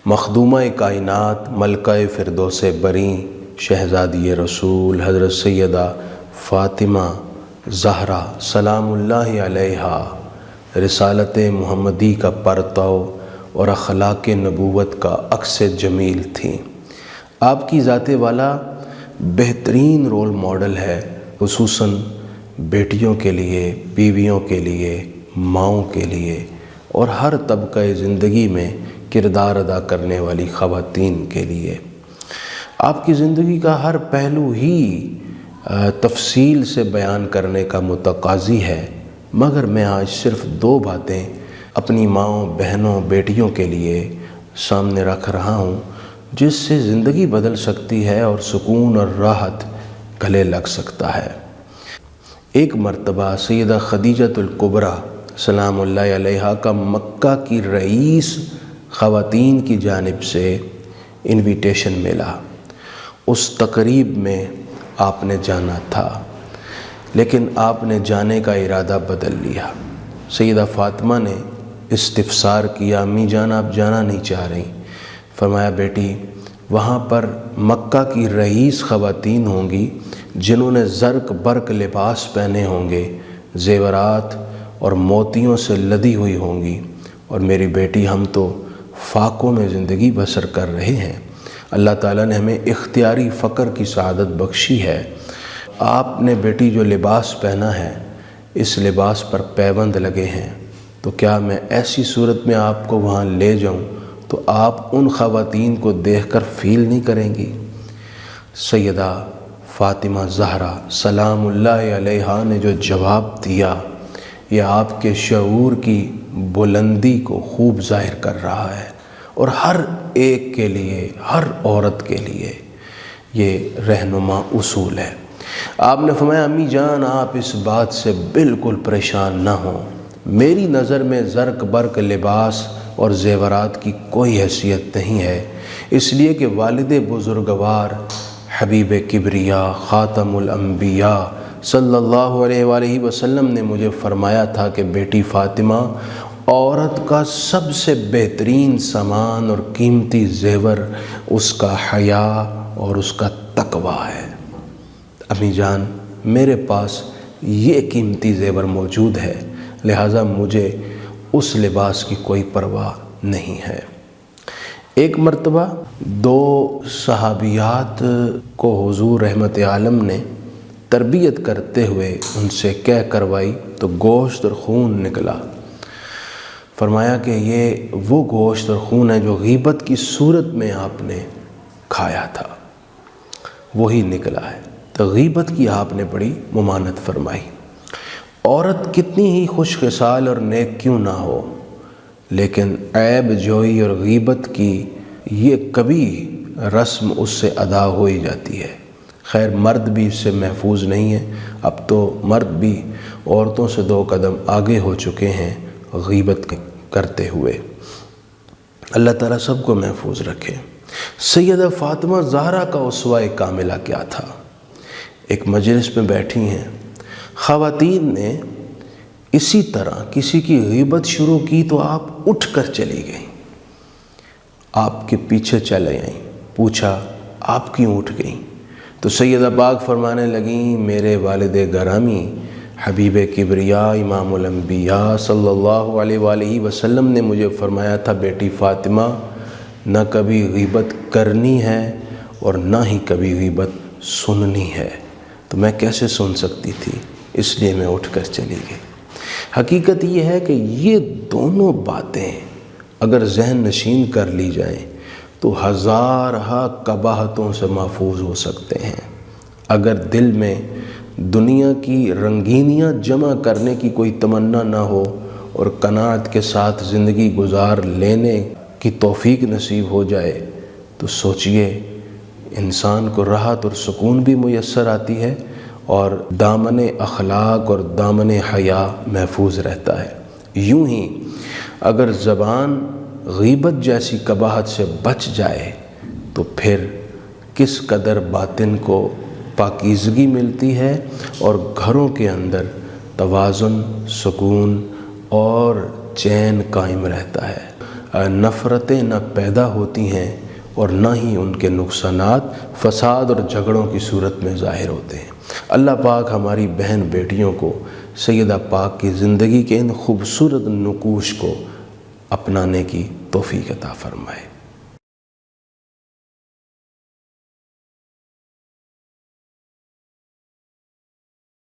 مخدومہ کائنات ملکہ فردوس بری شہزادی رسول حضرت سیدہ فاطمہ زہرا سلام اللہ علیہا رسالت محمدی کا پرتو اور اخلاق نبوت کا عکس جمیل تھیں۔ آپ کی ذات والا بہترین رول ماڈل ہے، خصوصاً بیٹیوں کے لیے، بیویوں کے لیے، ماؤں کے لیے اور ہر طبقہ زندگی میں کردار ادا کرنے والی خواتین کے لیے۔ آپ کی زندگی کا ہر پہلو ہی تفصیل سے بیان کرنے کا متقاضی ہے، مگر میں آج صرف 2 باتیں اپنی ماؤں، بہنوں، بیٹیوں کے لیے سامنے رکھ رہا ہوں، جس سے زندگی بدل سکتی ہے اور سکون اور راحت گلے لگ سکتا ہے۔ ایک مرتبہ سیدہ خدیجۃ الکبریٰ سلام اللہ علیہا کا مکہ کی رئیس خواتین کی جانب سے انویٹیشن ملا۔ اس تقریب میں آپ نے جانا تھا، لیکن آپ نے جانے کا ارادہ بدل لیا۔ سیدہ فاطمہ نے استفسار کیا، امی جان آپ جانا نہیں چاہ رہی؟ فرمایا بیٹی وہاں پر مکہ کی رئیس خواتین ہوں گی جنہوں نے زرق برق لباس پہنے ہوں گے، زیورات اور موتیوں سے لدی ہوئی ہوں گی، اور میری بیٹی ہم تو فاقوں میں زندگی بسر کر رہے ہیں۔ اللہ تعالیٰ نے ہمیں اختیاری فقر کی سعادت بخشی ہے۔ آپ نے بیٹی جو لباس پہنا ہے، اس لباس پر پیوند لگے ہیں، تو کیا میں ایسی صورت میں آپ کو وہاں لے جاؤں تو آپ ان خواتین کو دیکھ کر فیل نہیں کریں گی؟ سیدہ فاطمہ زہرا سلام اللہ علیہا نے جو جواب دیا، یہ آپ کے شعور کی بلندی کو خوب ظاہر کر رہا ہے، اور ہر ایک کے لیے، ہر عورت کے لیے یہ رہنما اصول ہے۔ آپ نے فرمایا امی جان آپ اس بات سے بالکل پریشان نہ ہوں، میری نظر میں زرق برق لباس اور زیورات کی کوئی حیثیت نہیں ہے، اس لیے کہ والد بزرگوار حبیب کبریا خاتم الانبیاء صلی اللہ علیہ وآلہ وسلم نے مجھے فرمایا تھا کہ بیٹی فاطمہ، عورت کا سب سے بہترین سامان اور قیمتی زیور اس کا حیا اور اس کا تقوی ہے۔ امی جان میرے پاس یہ قیمتی زیور موجود ہے، لہٰذا مجھے اس لباس کی کوئی پرواہ نہیں ہے۔ ایک مرتبہ 2 صحابیات کو حضور رحمت عالم نے تربیت کرتے ہوئے ان سے کہہ کروائی تو گوشت اور خون نکلا۔ فرمایا کہ یہ وہ گوشت اور خون ہے جو غیبت کی صورت میں آپ نے کھایا تھا، وہی نکلا ہے۔ تو غیبت کی آپ نے بڑی ممانعت فرمائی۔ عورت کتنی ہی خوش خصال اور نیک کیوں نہ ہو، لیکن عیب جوئی اور غیبت کی یہ کبھی رسم اس سے ادا ہو ہی جاتی ہے۔ خیر مرد بھی اس سے محفوظ نہیں ہے، اب تو مرد بھی عورتوں سے 2 قدم آگے ہو چکے ہیں غیبت کرتے ہوئے۔ اللہ تعالیٰ سب کو محفوظ رکھے۔ سیدہ فاطمہ زہرا کا اسوہ کاملہ کیا تھا؟ ایک مجلس میں بیٹھی ہیں، خواتین نے اسی طرح کسی کی غیبت شروع کی تو آپ اٹھ کر چلی گئیں، آپ کے پیچھے چلے آئیں، پوچھا آپ کیوں اٹھ گئیں؟ تو سیدہ پاک فرمانے لگیں میرے والد گرامی حبیب کبریا امام الانبیاء صلی اللہ علیہ وآلہ وسلم نے مجھے فرمایا تھا بیٹی فاطمہ نہ کبھی غیبت کرنی ہے اور نہ ہی کبھی غیبت سننی ہے، تو میں کیسے سن سکتی تھی، اس لیے میں اٹھ کر چلی گئی۔ حقیقت یہ ہے کہ یہ دونوں باتیں اگر ذہن نشین کر لی جائیں تو ہزارہ قباحتوں سے محفوظ ہو سکتے ہیں۔ اگر دل میں دنیا کی رنگینیاں جمع کرنے کی کوئی تمنا نہ ہو اور قناعت کے ساتھ زندگی گزار لینے کی توفیق نصیب ہو جائے تو سوچئے انسان کو راحت اور سکون بھی میسر آتی ہے اور دامن اخلاق اور دامن حیا محفوظ رہتا ہے۔ یوں ہی اگر زبان غیبت جیسی قباحت سے بچ جائے تو پھر کس قدر باطن کو پاکیزگی ملتی ہے اور گھروں کے اندر توازن، سکون اور چین قائم رہتا ہے۔ نفرتیں نہ پیدا ہوتی ہیں اور نہ ہی ان کے نقصانات فساد اور جھگڑوں کی صورت میں ظاہر ہوتے ہیں۔ اللہ پاک ہماری بہن بیٹیوں کو سیدہ پاک کی زندگی کے ان خوبصورت نقوش کو اپنانے کی توفیق عطا فرمائے۔